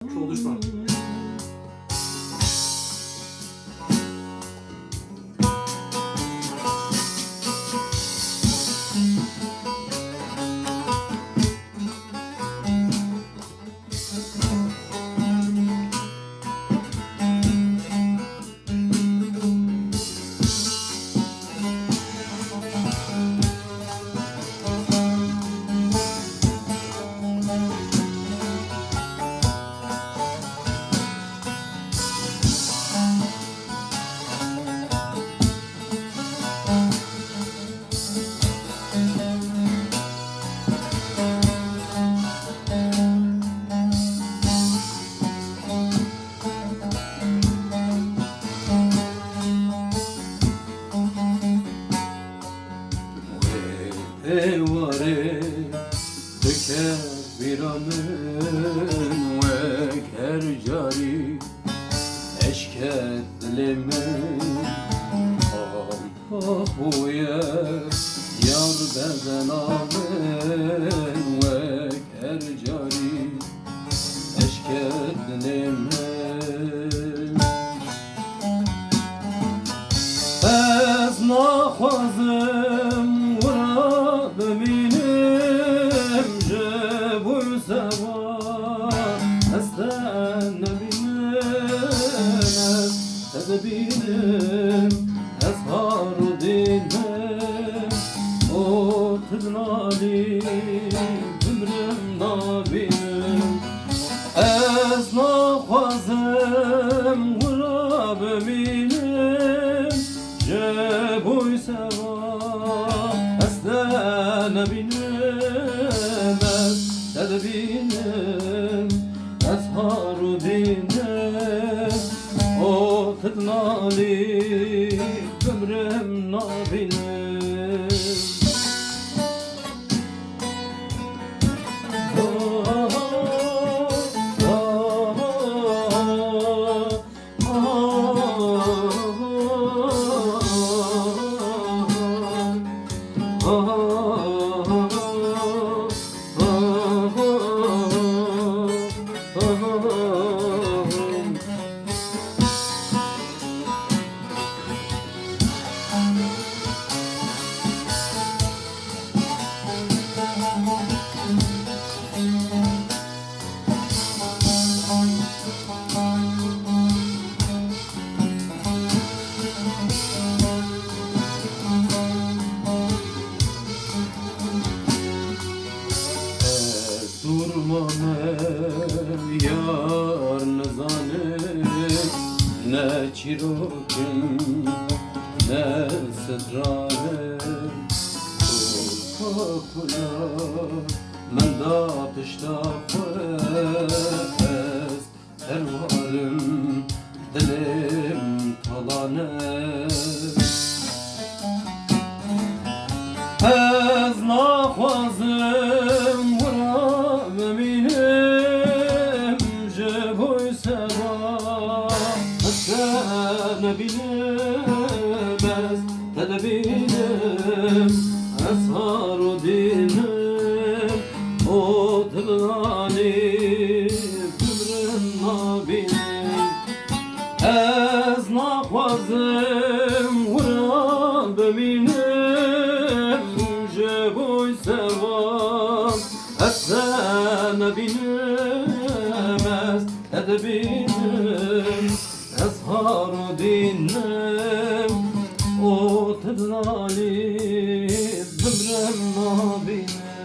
Çoğu düşman. Evare döker bir anın ve kercari eşketlimin Ahuye yar beden anın ve kercari eşketlimin Ez naxwazim ببینم جبو سوا استن نبینم تدبینم اسهار دینم او تدنالی بمرم نبینم از نخوازم ورا ببینم جبو سوا نبینم تدبینم اسهار دینم او تدنالی بمرم نبینم Durmamem yar nizanım ne çirokim ne sıdrarım Kula kula men da pişta kwez ervalim dilim talanım Ez naxwazim نبینم تدبینم اسهار دینم او دلانی بمرم نبینم از نخوازم ورا ببینم جبوی سوام اصلا نبینم از تدبینم اسهار دینم او تدلالی بمرم نبینم